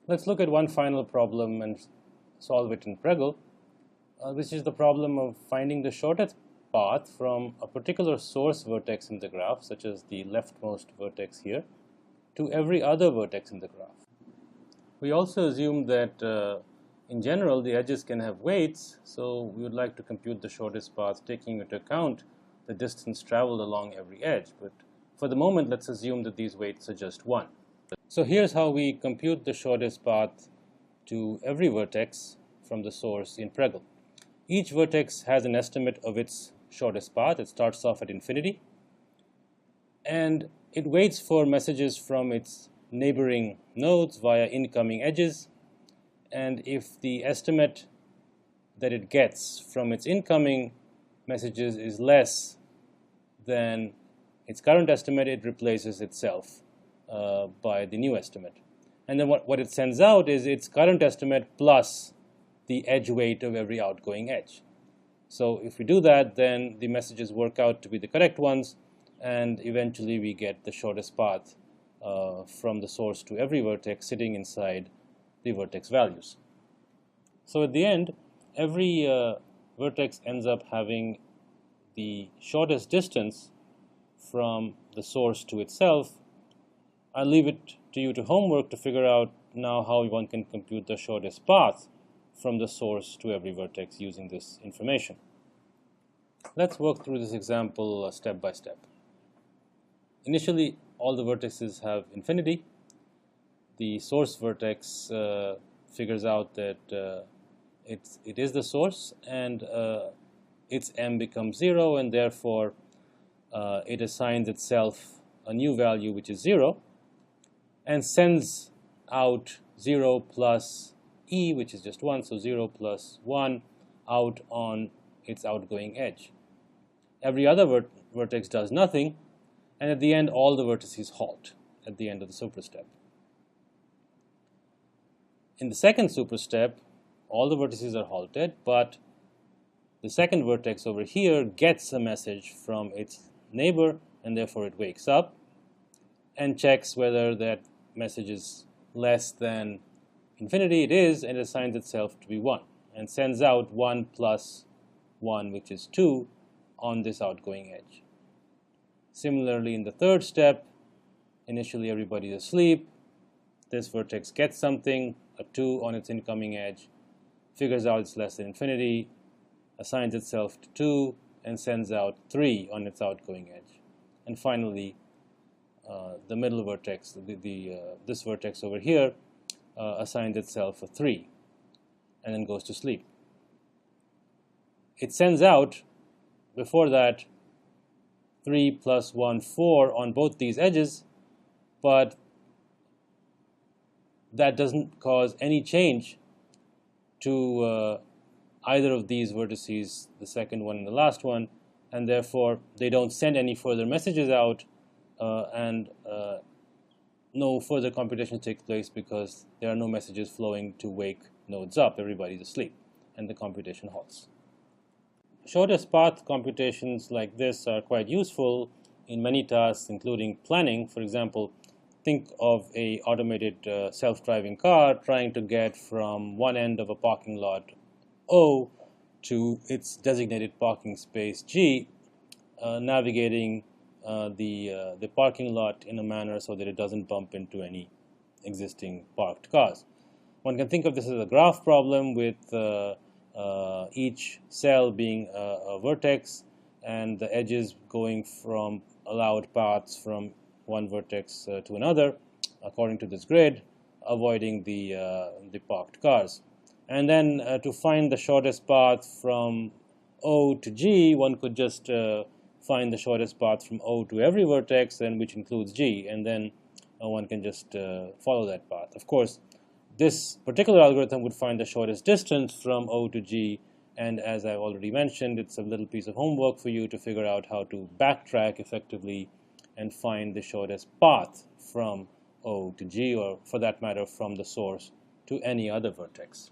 Let's look at one final problem and solve it in Pregel, which is the problem of finding the shortest path from a particular source vertex in the graph, such as the leftmost vertex here, to every other vertex in the graph. We also assume that in general the edges can have weights, so we would like to compute the shortest path taking into account the distance traveled along every edge. But for the moment, let's assume that these weights are just 1. So here's how we compute the shortest path to every vertex from the source in Pregel. Each vertex has an estimate of its shortest path. It starts off at infinity, and it waits for messages from its neighboring nodes via incoming edges. And if the estimate that it gets from its incoming messages is less than its current estimate, it replaces itself by the new estimate. And then what it sends out is its current estimate plus the edge weight of every outgoing edge. So if we do that, then the messages work out to be the correct ones, and eventually we get the shortest path from the source to every vertex sitting inside the vertex values. So at the end, every vertex ends up having the shortest distance from the source to itself. I'll leave it to you to homework to figure out now how one can compute the shortest path from the source to every vertex using this information. Let's work through this example step by step. Initially, all the vertices have infinity. The source vertex figures out that it is the source, and its m becomes 0, and therefore it assigns itself a new value which is 0, and sends out 0 plus e, which is just 1, so 0 plus 1 out on its outgoing edge. Every other vertex does nothing, and at the end all the vertices halt at the end of the superstep. In the second superstep, all the vertices are halted, but the second vertex over here gets a message from its neighbor, and therefore it wakes up and checks whether that message is less than infinity. It is, and it assigns itself to be 1 and sends out 1 plus 1, which is 2, on this outgoing edge. Similarly, in the third step, initially everybody is asleep. This vertex gets something, a 2 on its incoming edge, figures out it's less than infinity, assigns itself to 2, and sends out 3 on its outgoing edge. And finally, the middle vertex, this vertex over here, assigns itself a 3, and then goes to sleep. It sends out, before that, 3 plus 1, 4 on both these edges, but that doesn't cause any change to either of these vertices, the second one and the last one, and therefore they don't send any further messages out, and no further computation takes place because there are no messages flowing to wake nodes up. Everybody's asleep, and the computation halts. Shortest path computations like this are quite useful in many tasks, including planning. For example, think of a automated self-driving car trying to get from one end of a parking lot O to its designated parking space G, navigating the parking lot in a manner so that it doesn't bump into any existing parked cars. One can think of this as a graph problem with each cell being a vertex and the edges going from allowed paths from one vertex to another according to this grid, avoiding the parked cars. And then to find the shortest path from O to G, one could just find the shortest path from O to every vertex, and which includes G, and then one can just follow that path. Of course, this particular algorithm would find the shortest distance from O to G, and as I've already mentioned, it's a little piece of homework for you to figure out how to backtrack effectively and find the shortest path from O to G, or for that matter from the source to any other vertex.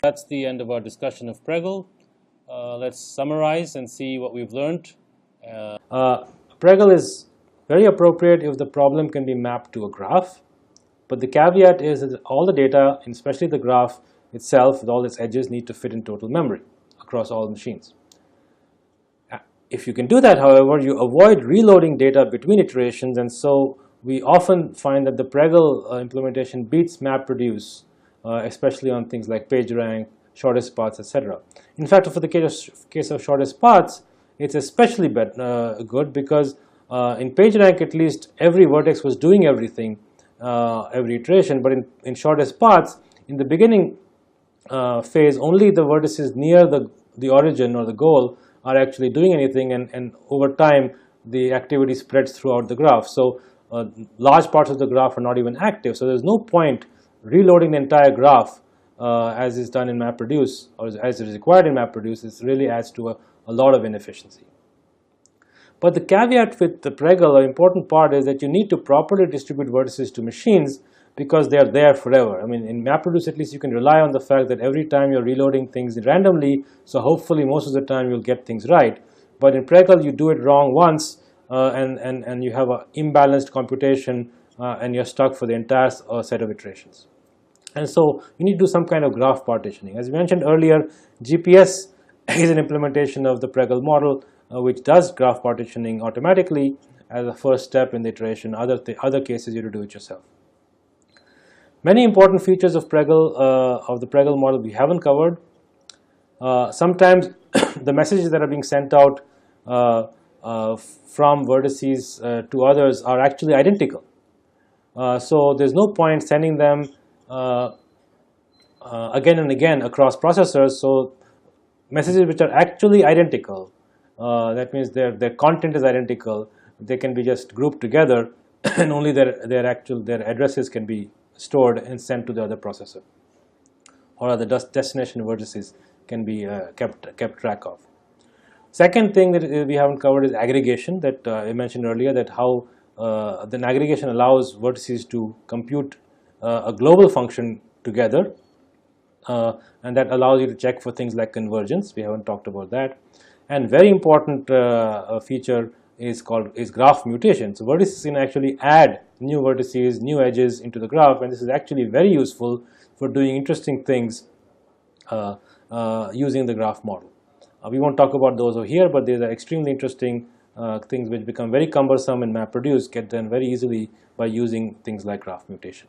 That's the end of our discussion of Pregel. Let's summarize and see what we've learned. Pregel is very appropriate if the problem can be mapped to a graph. But the caveat is that all the data, and especially the graph itself with all its edges, need to fit in total memory across all machines. If you can do that, however, you avoid reloading data between iterations, and so we often find that the Pregel implementation beats MapReduce, especially on things like PageRank, shortest paths, etc. In fact, for the case of shortest paths, it's especially good because in PageRank, at least every vertex was doing everything, every iteration. But in shortest paths, in the beginning phase, only the vertices near the origin or the goal are actually doing anything, and over time the activity spreads throughout the graph. So large parts of the graph are not even active. So there's no point reloading the entire graph as is done in MapReduce, or as is required in MapReduce. This really adds to a lot of inefficiency. But the caveat with the Pregel, an important part, is that you need to properly distribute vertices to machines because they are there forever. I mean, in MapReduce, at least you can rely on the fact that every time you're reloading things randomly, so hopefully most of the time you'll get things right. But in Pregel, you do it wrong once, and you have an imbalanced computation, and you're stuck for the entire set of iterations. And so you need to do some kind of graph partitioning. As we mentioned earlier, GPS is an implementation of the Pregel model, which does graph partitioning automatically as a first step in the iteration. Other cases, you have to do it yourself. Many important features of the Pregel model we haven't covered. Sometimes the messages that are being sent out from vertices to others are actually identical. So there's no point sending them again and again across processors. So messages which are actually identical, that means their content is identical, they can be just grouped together, and only their addresses can be stored and sent to the other processor, or the destination vertices can be kept track of. Second thing that we haven't covered is aggregation, that I mentioned earlier, that how then aggregation allows vertices to compute a global function together, and that allows you to check for things like convergence. We haven't talked about that. And very important feature is graph mutation. So vertices can actually add new vertices, new edges into the graph, and this is actually very useful for doing interesting things using the graph model. We won't talk about those over here, but these are extremely interesting things which become very cumbersome in MapReduce, get done very easily by using things like graph mutation.